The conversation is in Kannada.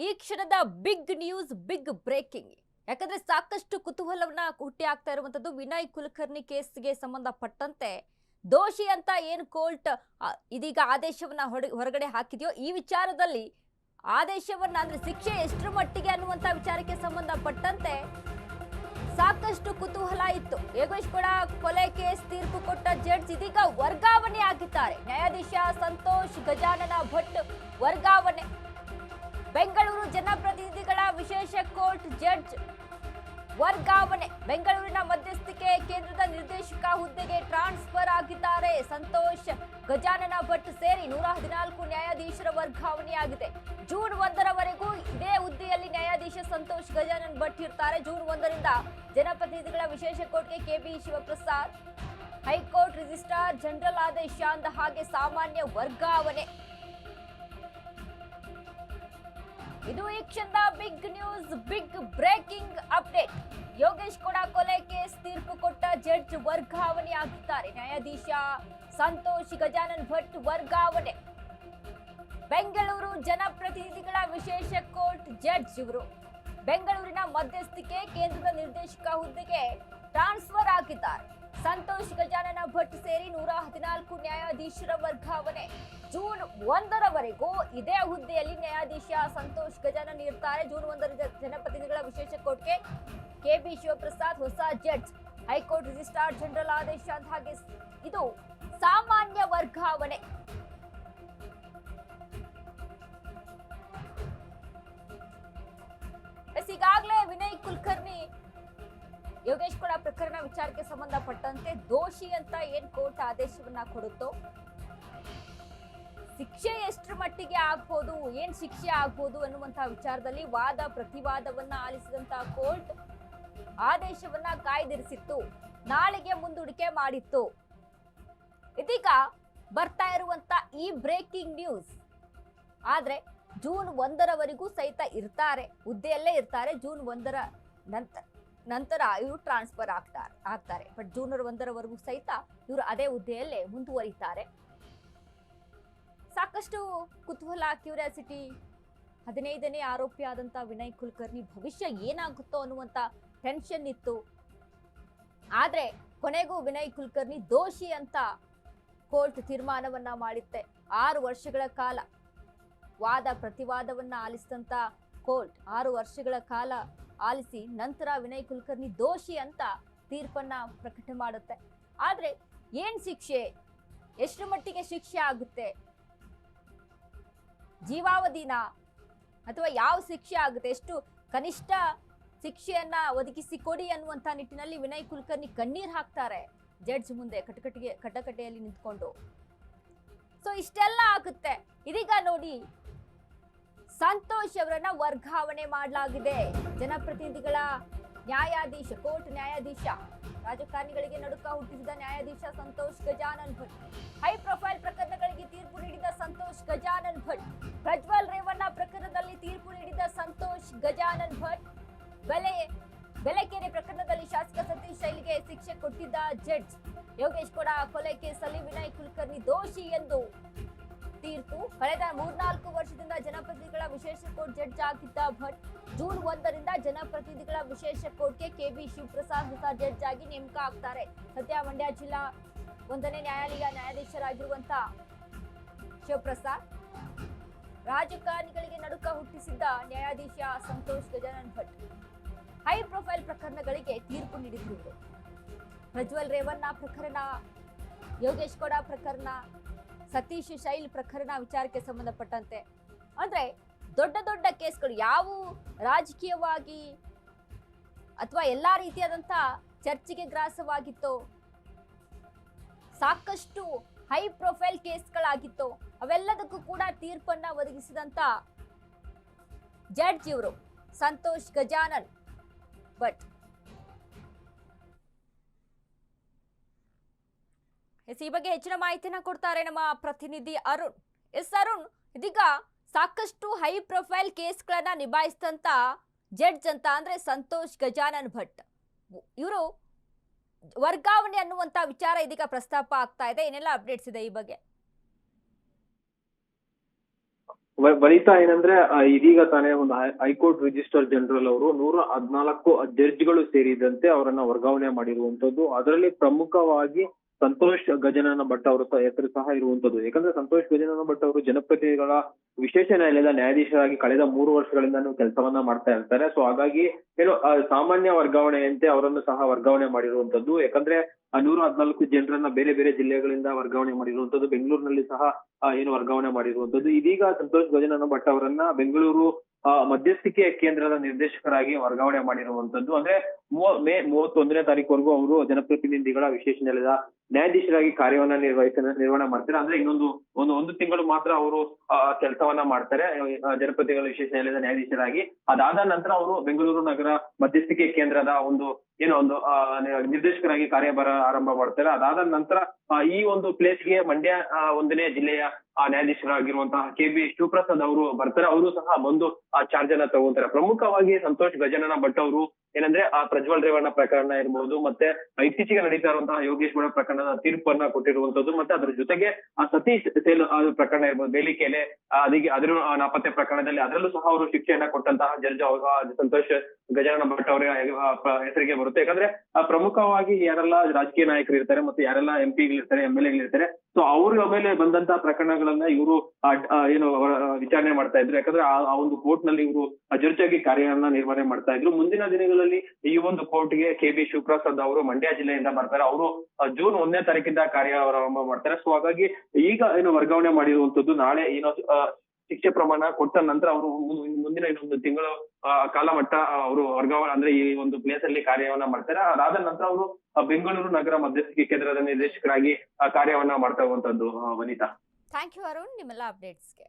ಈ ಕ್ಷಣದ ಬಿಗ್ ನ್ಯೂಸ್, ಬಿಗ್ ಬ್ರೇಕಿಂಗ್. ಯಾಕಂದ್ರೆ ಸಾಕಷ್ಟು ಕುತೂಹಲವನ್ನ ಹುಟ್ಟಿ ಆಗ್ತಾ ಇರುವಂತದ್ದು ವಿನಯ್ ಕುಲಕರ್ಣಿ ಕೇಸ್ಗೆ ಸಂಬಂಧಪಟ್ಟಂತೆ ದೋಷಿ ಅಂತ ಏನು ಕೋರ್ಟ್ ಇದೀಗ ಆದೇಶವನ್ನ ಹೊರಗಡೆ ಹಾಕಿದೆಯೋ ಈ ವಿಚಾರದಲ್ಲಿ ಆದೇಶವನ್ನ ಅಂದ್ರೆ ಶಿಕ್ಷೆ ಎಷ್ಟರ ಮಟ್ಟಿಗೆ ಅನ್ನುವಂತ ವಿಚಾರಕ್ಕೆ ಸಂಬಂಧಪಟ್ಟಂತೆ ಸಾಕಷ್ಟು ಕುತೂಹಲ ಇತ್ತು. ಯೋಗೇಶ್ ಕೂಡ ಕೊಲೆ ಕೇಸ್ ತೀರ್ಪು ಕೊಟ್ಟ ಜಡ್ಜ್ ಇದೀಗ ವರ್ಗಾವಣೆ ಆಗಿದ್ದಾರೆ. ನ್ಯಾಯಾಧೀಶ ಸಂತೋಷ್ ಗಜಾನನ ಭಟ್ ವರ್ಗಾವಣೆ. ಬೆಂಗಳೂರು ಜನಪ್ರತಿನಿಧಿಗಳ ವಿಶೇಷ ಕೋರ್ಟ್ ಜಡ್ಜ್ ವರ್ಗಾವಣೆ. ಬೆಂಗಳೂರಿನ ಮಧ್ಯಸ್ಥಿಕೆ ಕೇಂದ್ರದ ನಿರ್ದೇಶಕ ಹುದ್ದೆಗೆ ಟ್ರಾನ್ಸ್ಫರ್ ಆಗಿದ್ದಾರೆ. ಸಂತೋಷ್ ಗಜಾನನ ಭಟ್ ಸೇರಿ 114 ನ್ಯಾಯಾಧೀಶರ ವರ್ಗಾವಣೆಯಾಗಿದೆ. ಜೂನ್ 1ರವರೆಗೂ ಇದೇ ಹುದ್ದೆಯಲ್ಲಿ ನ್ಯಾಯಾಧೀಶ ಸಂತೋಷ್ ಗಜಾನನ್ ಭಟ್ ಇರ್ತಾರೆ. ಜೂನ್ 1ರಿಂದ ಜನಪ್ರತಿನಿಧಿಗಳ ವಿಶೇಷ ಕೋರ್ಟ್ಗೆ KB Shivaprasad, high court registrar general ಆದೇಶ ಅಂದ ಹಾಗೆ ಸಾಮಾನ್ಯ ವರ್ಗಾವಣೆ. ಇದು ಈ ಕ್ಷಣದ big news, big breaking update. Yogesh ಕೂಡ ಕೊಲೆ ಕೇಸ್ ತೀರ್ಪು ಕೊಟ್ಟ ಜಡ್ಜ್ ವರ್ಗಾವಣೆ ಆಗಿದ್ದಾರೆ. ನ್ಯಾಯಾಧೀಶ ಸಂತೋಷ್ ಗಜಾನನ್ ಭಟ್ ವರ್ಗಾವಣೆ. ಬೆಂಗಳೂರು ಜನಪ್ರತಿನಿಧಿಗಳ ವಿಶೇಷ ಕೋರ್ಟ್ ಜಡ್ಜ್ ಇವರು ಬೆಂಗಳೂರಿನ ಮಧ್ಯಸ್ಥಿಕೆ ಕೇಂದ್ರದ ನಿರ್ದೇಶಕ ಹುದ್ದೆಗೆ ಟ್ರಾನ್ಸ್ಫರ್ ಆಗಿದ್ದಾರೆ. ಸಂತೋಷ್ ಗಜಾನನ ಭಟ್ ಸೇರಿ 114 ನ್ಯಾಯಾಧೀಶರ ವರ್ಗಾವಣೆ. ಜೂನ್ 1ರವರೆಗೂ ಇದೇ ಹುದ್ದೆಯಲ್ಲಿ ನ್ಯಾಯಾಧೀಶ ಸಂತೋಷ್ ಗಜಾನನ್ ಇರ್ತಾರೆ. ಜೂನ್ 1ರ ಜನಪ್ರತಿನಿಧಿಗಳ ವಿಶೇಷ ಕೋರ್ಟ್ಗೆ ಕೆಬಿ ಶಿವಪ್ರಸಾದ್ ಹೊಸ ಜಡ್ಜ್, ಹೈಕೋರ್ಟ್ ರಿಜಿಸ್ಟ್ರಾರ್ ಜನರಲ್ ಆದೇಶ ಅಂತ ಹಾಗೆ ಇದು ಸಾಮಾನ್ಯ ವರ್ಗಾವಣೆ. ಈಗಾಗಲೇ ವಿನಯ್ ಕುಲಕರ್ಣಿ ಯೋಗೇಶ್ ಕೂಡ ಪ್ರಕರಣ ವಿಚಾರಕ್ಕೆ ಸಂಬಂಧಪಟ್ಟಂತೆ ದೋಷಿ ಅಂತ ಏನ್ ಕೋರ್ಟ್ ಆದೇಶವನ್ನ ಕೊಡುತ್ತೋ ಶಿಕ್ಷೆ ಎಷ್ಟರ ಮಟ್ಟಿಗೆ ಆಗ್ಬೋದು, ಏನ್ ಶಿಕ್ಷೆ ಆಗ್ಬೋದು ಅನ್ನುವಂತಹ ವಿಚಾರದಲ್ಲಿ ವಾದ ಪ್ರತಿವಾದವನ್ನ ಆಲಿಸಿದಂತಹ ಕೋರ್ಟ್ ಆದೇಶವನ್ನ ಕಾಯ್ದಿರಿಸಿತ್ತು. ನಾಳೆಗೆ ಮುಂದೂಡಿಕೆ ಮಾಡಿತ್ತು. ಇದೀಗ ಬರ್ತಾ ಇರುವಂತ ಈ ಬ್ರೇಕಿಂಗ್ ನ್ಯೂಸ್ ಆದ್ರೆ ಜೂನ್ 1ರವರೆಗೂ ಸಹಿತ ಇರ್ತಾರೆ, ಹುದ್ದೆಯಲ್ಲೇ ಇರ್ತಾರೆ. ಜೂನ್ 1ರ ನಂತರ ಇವರು ಟ್ರಾನ್ಸ್ಫರ್ ಆಗ್ತಾರೆ. ಬಟ್ ಜೂನ್ 1ರವರೆಗೂ ಸಹಿತ ಇವರು ಅದೇ ಹುದ್ದೆಯಲ್ಲೇ ಮುಂದುವರಿತಾರೆ. ಸಾಕಷ್ಟು ಕುತೂಹಲ, ಕ್ಯೂರಿಯಾಸಿಟಿ. 15ನೇ ಆರೋಪಿಯಾದಂತ ವಿನಯ್ ಕುಲಕರ್ಣಿ ಭವಿಷ್ಯ ಏನಾಗುತ್ತೋ ಅನ್ನುವಂತ ಟೆನ್ಷನ್ ಇತ್ತು. ಆದ್ರೆ ಕೊನೆಗೂ ವಿನಯ್ ಕುಲಕರ್ಣಿ ದೋಷಿ ಅಂತ ಕೋರ್ಟ್ ತೀರ್ಮಾನವನ್ನ ಮಾಡಿತ್ತೆ. 6 ವರ್ಷಗಳ ಕಾಲ ವಾದ ಪ್ರತಿವಾದವನ್ನ ಆಲಿಸಿದಂತ ಕೋರ್ಟ್ 6 ವರ್ಷಗಳ ಕಾಲ ಆಲಿಸಿ ನಂತರ ವಿನಯ್ ಕುಲಕರ್ಣಿ ದೋಷಿ ಅಂತ ತೀರ್ಪನ್ನ ಪ್ರಕಟ ಮಾಡುತ್ತೆ. ಆದ್ರೆ ಏನ್ ಶಿಕ್ಷೆ, ಎಷ್ಟರ ಮಟ್ಟಿಗೆ ಶಿಕ್ಷೆ ಆಗುತ್ತೆ, ಜೀವಾವಧಿನ ಅಥವಾ ಯಾವ ಶಿಕ್ಷೆ ಆಗುತ್ತೆ, ಎಷ್ಟು ಕನಿಷ್ಠ ಶಿಕ್ಷೆಯನ್ನ ಒದಗಿಸಿ ಕೊಡಿ ಅನ್ನುವಂತ ನಿಟ್ಟಿನಲ್ಲಿ ವಿನಯ್ ಕುಲಕರ್ಣಿ ಕಣ್ಣೀರ್ ಹಾಕ್ತಾರೆ ಜಡ್ಜ್ ಮುಂದೆ ಕಟಕಟೆಯಲ್ಲಿ ನಿಂತ್ಕೊಂಡು. ಸೊ ಇಷ್ಟೆಲ್ಲ ಆಗುತ್ತೆ. ಇದೀಗ ನೋಡಿ ಸಂತೋಷ್ ಅವರನ್ನ ವರ್ಗಾವಣೆ ಮಾಡಲಾಗಿದೆ. ಜನಪ್ರತಿನಿಧಿಗಳ ನ್ಯಾಯಾಧೀಶ, ಕೋರ್ಟ್ ನ್ಯಾಯಾಧೀಶ, ರಾಜಕಾರಣಿಗಳಿಗೆ ನಡುಕ ಹುಟ್ಟಿಸಿದ ನ್ಯಾಯಾಧೀಶ ಸಂತೋಷ್ ಗಜಾನನ್ ಭಟ್, ಹೈ ಪ್ರೊಫೈಲ್ ಪ್ರಕರಣಗಳಿಗೆ ತೀರ್ಪು ನೀಡಿದ ಸಂತೋಷ್ ಗಜಾನನ್ ಭಟ್, ಪ್ರಜ್ವಲ್ ರೇವಣ್ಣ ಪ್ರಕರಣದಲ್ಲಿ ತೀರ್ಪು ನೀಡಿದ ಸಂತೋಷ್ ಗಜಾನನ್ ಭಟ್, ಬೆಲೆಕೆರೆ ಪ್ರಕರಣದಲ್ಲಿ ಶಾಸಕ ಸತೀಶ್ ಶೈಲಿಗೆ ಶಿಕ್ಷೆ ಕೊಟ್ಟಿದ್ದ ಜಡ್ಜ್, ಯೋಗೇಶ್ ಕೂಡ ಕೊಲೆ ಕೇಸಲ್ಲಿ ವಿನಯ್ ಕುಲಕರ್ಣಿ ದೋಷಿ ಎಂದು ತೀರ್ಪು. ಕಳೆದ 3-4 ವರ್ಷದಿಂದ ಜನಪ್ರತಿನಿಧಿಗಳ ವಿಶೇಷ ಕೋರ್ಟ್ ಜಡ್ಜ್ ಆಗಿದ್ದ ಭಟ್ ಜೂನ್ 1ರಿಂದ ಜನಪ್ರತಿನಿಧಿಗಳ ವಿಶೇಷ ಕೋರ್ಟ್ಗೆ ಕೆಬಿ ಶಿವಪ್ರಸಾದ್ ಹೊಸ ಜಡ್ಜ್ ಆಗಿ ನೇಮಕ ಆಗ್ತಾರೆ. ಸದ್ಯ ಮಂಡ್ಯ ಜಿಲ್ಲಾ 1ನೇ ನ್ಯಾಯಾಲಯ ನ್ಯಾಯಾಧೀಶರಾಗಿರುವಂತ ಶಿವಪ್ರಸಾದ್ ರಾಜಕಾರಣಿಗಳಿಗೆ ನಡುಕ ಹುಟ್ಟಿಸಿದ್ದ ನ್ಯಾಯಾಧೀಶ ಸಂತೋಷ್ ಗಜಾನನ್ ಭಟ್ ಹೈ ಪ್ರೊಫೈಲ್ ಪ್ರಕರಣಗಳಿಗೆ ತೀರ್ಪು ನೀಡಿದ್ರು. ಪ್ರಜ್ವಲ್ ರೇವಣ್ಣ ಪ್ರಕರಣ, ಯೋಗೇಶ್ ಕೂಡ ಪ್ರಕರಣ, ಸತೀಶ್ ಶೈಲ್ ಪ್ರಕರಣ ವಿಚಾರಕ್ಕೆ ಸಂಬಂಧಪಟ್ಟಂತೆ ಅಂದ್ರೆ ದೊಡ್ಡ ದೊಡ್ಡ ಕೇಸ್ಗಳು ಯಾವ ರಾಜಕೀಯವಾಗಿ ಅಥವಾ ಎಲ್ಲಾ ರೀತಿಯಾದಂತ ಚರ್ಚೆಗೆ ಗ್ರಾಸವಾಗಿತ್ತೋ, ಸಾಕಷ್ಟು ಹೈ ಪ್ರೊಫೈಲ್ ಕೇಸ್ಗಳಾಗಿತ್ತು, ಅವೆಲ್ಲದಕ್ಕೂ ಕೂಡ ತೀರ್ಪನ್ನ ಒದಗಿಸಿದಂತ ಜಡ್ಜ್ ಇವರು ಸಂತೋಷ್ ಗಜಾನನ್ ಭಟ್. ಈ ಬಗ್ಗೆ ಹೆಚ್ಚಿನ ಮಾಹಿತಿನ ಕೊಡ್ತಾರೆ ನಮ್ಮ ಪ್ರತಿನಿಧಿ ಅರುಣ್. ಅರುಣ್, ಇದೀಗ ಸಾಕಷ್ಟು ಹೈ ಪ್ರೊಫೈಲ್ ಕೇಸ್ಗಳನ್ನ ನಿಭಾಯಿಸಿದಂತ ಜಡ್ಜ್ ಅಂತ ಅಂದ್ರೆ ಸಂತೋಷ್ ಗಜಾನನ್ ಭಟ್ ಇವರು ವರ್ಗಾವಣೆ ಅನ್ನುವಂತ ವಿಚಾರ ಇದೀಗ ಪ್ರಸ್ತಾಪ ಆಗ್ತಾ ಇದೆ. ಏನೆಲ್ಲ ಅಪ್ಡೇಟ್ಸ್ ಇದೆ ಈ ಬಗ್ಗೆ? ವನಿತಾ ಏನಂದ್ರೆ ಇದೀಗ ತಾನೇ ಒಂದು ಹೈಕೋರ್ಟ್ ರಿಜಿಸ್ಟ್ರಾರ್ ಜನರಲ್ ಅವರು 114 ಜಡ್ಜ್ಗಳು ಸೇರಿದಂತೆ ಅವರನ್ನ ವರ್ಗಾವಣೆ ಮಾಡಿರುವಂತದ್ದು. ಅದರಲ್ಲಿ ಪ್ರಮುಖವಾಗಿ ಸಂತೋಷ್ ಗಜನನ ಭಟ್ ಅವರ ಹೆಸರು ಸಹ ಇರುವಂತದ್ದು. ಯಾಕಂದ್ರೆ ಸಂತೋಷ್ ಗಜನನ ಭಟ್ ಅವರು ಜನಪ್ರತಿನಿಧಿಗಳ ವಿಶೇಷ ನ್ಯಾಯಾಲಯದ ನ್ಯಾಯಾಧೀಶರಾಗಿ ಕಳೆದ 3 ವರ್ಷಗಳಿಂದ ಕೆಲಸವನ್ನ ಮಾಡ್ತಾ ಇರ್ತಾರೆ. ಸೊ ಹಾಗಾಗಿ ಏನು ಸಾಮಾನ್ಯ ವರ್ಗಾವಣೆಯಂತೆ ಅವರನ್ನು ಸಹ ವರ್ಗಾವಣೆ ಮಾಡಿರುವಂತದ್ದು. ಯಾಕಂದ್ರೆ 114 ಜನರನ್ನ ಬೇರೆ ಬೇರೆ ಜಿಲ್ಲೆಗಳಿಂದ ವರ್ಗಾವಣೆ ಮಾಡಿರುವಂತದ್ದು. ಬೆಂಗಳೂರಿನಲ್ಲಿ ಸಹ ಏನು ವರ್ಗಾವಣೆ ಮಾಡಿರುವಂತದ್ದು. ಇದೀಗ ಸಂತೋಷ್ ಗಜನನ ಭಟ್ ಅವರನ್ನ ಬೆಂಗಳೂರು ಮಧ್ಯಸ್ಥಿಕೆ ಕೇಂದ್ರದ ನಿರ್ದೇಶಕರಾಗಿ ವರ್ಗಾವಣೆ ಮಾಡಿರುವಂತದ್ದು. ಅಂದ್ರೆ ಮೇ 31ನೇ ತಾರೀಕುವರೆಗೂ ಅವರು ಜನಪ್ರತಿನಿಧಿಗಳ ವಿಶೇಷ ನ್ಯಾಯಾಲಯದ ನ್ಯಾಯಾಧೀಶರಾಗಿ ಕಾರ್ಯವನ್ನ ನಿರ್ವಹಣೆ ಮಾಡ್ತಾರೆ. ಅಂದ್ರೆ ಇನ್ನೊಂದು ಒಂದು ತಿಂಗಳು ಮಾತ್ರ ಅವರು ಕೆಲಸವನ್ನ ಮಾಡ್ತಾರೆ ಜನಪ್ರತಿನಿಧಿಗಳ ವಿಶೇಷ ನ್ಯಾಯಾಲಯದ ನ್ಯಾಯಾಧೀಶರಾಗಿ. ಅದಾದ ನಂತರ ಅವರು ಬೆಂಗಳೂರು ನಗರ ಮಧ್ಯಸ್ಥಿಕೆ ಕೇಂದ್ರದ ಒಂದು ನಿರ್ದೇಶಕರಾಗಿ ಕಾರ್ಯಭಾರ ಆರಂಭ ಮಾಡ್ತಾರೆ. ಅದಾದ ನಂತರ ಈ ಒಂದು ಪ್ಲೇಸ್ಗೆ ಮಂಡ್ಯ 1ನೇ ಜಿಲ್ಲೆಯ ನ್ಯಾಯಾಧೀಶರಾಗಿರುವಂತಹ KB ಶಿವಪ್ರಸಾದ್ ಅವರು ಬರ್ತಾರೆ. ಅವರು ಸಹ ಬಂದು ಚಾರ್ಜ್ ಅನ್ನ ತಗೊಂತಾರೆ. ಪ್ರಮುಖವಾಗಿ ಸಂತೋಷ್ ಗಜನನ ಭಟ್ ಅವರು ಏನಂದ್ರೆ ಪ್ರಜ್ವಲ್ ರೇವಣ್ಣ ಪ್ರಕರಣ ಇರ್ಬೋದು, ಮತ್ತೆ ಇತ್ತೀಚೆಗೆ ನಡೀತಾ ಇರುವಂತಹ ಯೋಗೇಶ್ ಗೌಡ ಪ್ರಕರಣದ ತೀರ್ಪನ್ನ ಕೊಟ್ಟಿರುವಂತದ್ದು, ಮತ್ತೆ ಅದ್ರ ಜೊತೆಗೆ ಸತೀಶ್ ಸೇಲ್ ಪ್ರಕರಣ ಇರ್ಬೋದು, ಬೇಲಿಕೆಲೆ ಅದ್ರ ನಾಪತ್ತೆ ಪ್ರಕರಣದಲ್ಲಿ ಅದರಲ್ಲೂ ಸಹ ಅವರು ಶಿಕ್ಷೆಯನ್ನ ಕೊಟ್ಟಂತಹ ಜಡ್ಜ್ ಸಂತೋಷ್ ಗಜಾನನ ಭಟ್ ಅವರ ಹೆಸರಿಗೆ ಬರುತ್ತೆ. ಯಾಕಂದ್ರೆ ಪ್ರಮುಖವಾಗಿ ಯಾರೆಲ್ಲ ರಾಜಕೀಯ ನಾಯಕರು ಇರ್ತಾರೆ ಮತ್ತೆ ಯಾರೆಲ್ಲ MP ಗಳಿರ್ತಾರೆ, MLA ಗಳಿರ್ತಾರೆ, ಸೊ ಅವ್ರ ಮೇಲೆ ಬಂದಂತಹ ಪ್ರಕರಣಗಳನ್ನ ಇವರು ಏನು ವಿಚಾರಣೆ ಮಾಡ್ತಾ ಇದ್ರು. ಯಾಕಂದ್ರೆ ಆ ಒಂದು ಕೋರ್ಟ್ ನಲ್ಲಿ ಇವರು ಜಡ್ಜ್ ಆಗಿ ಕಾರ್ಯವನ್ನ ನಿರ್ವಹಣೆ ಮಾಡ್ತಾ ಇದ್ರು. ಮುಂದಿನ ದಿನಗಳಲ್ಲಿ ಈ ಒಂದು ಕೋರ್ಟ್ಗೆ KB ಶಿವಪ್ರಸಾದ್ ಅವರು ಮಂಡ್ಯ ಜಿಲ್ಲೆಯಿಂದ ಬರ್ತಾರೆ. ಅವರು ಜೂನ್ 1ನೇ ತಾರೀಕಿಂದ ಕಾರ್ಯಾರಂಭ ಮಾಡ್ತಾರೆ. ಸೊ ಹಾಗಾಗಿ ಈಗ ಏನು ವರ್ಗಾವಣೆ ಮಾಡಿರುವಂತದ್ದು, ನಾಳೆ ಏನೋ ಶಿಕ್ಷೆ ಪ್ರಮಾಣ ಕೊಟ್ಟ ನಂತರ ಅವರು ಮುಂದಿನ ಇನ್ನೊಂದು ತಿಂಗಳು ಕಾಲಮಟ್ಟ ಅವರು ವರ್ಗಾವಣೆ ಅಂದ್ರೆ ಈ ಒಂದು ಪ್ಲೇಸ್ ಅಲ್ಲಿ ಕಾರ್ಯವನ್ನ ಮಾಡ್ತಾರೆ. ಅದಾದ ನಂತರ ಅವರು ಬೆಂಗಳೂರು ನಗರ ಮಧ್ಯಸ್ಥಿಕೆ ಕೇಂದ್ರದ ನಿರ್ದೇಶಕರಾಗಿ ಕಾರ್ಯವನ್ನ ಮಾಡ್ತಾ ಇರುವಂತದ್ದು. ವನಿತಾ, ಥ್ಯಾಂಕ್ ಯು ಅರುಣ್, ನಿಮ್ಮೆಲ್ಲ ಅಪ್ಡೇಟ್ಸ್ಗೆ.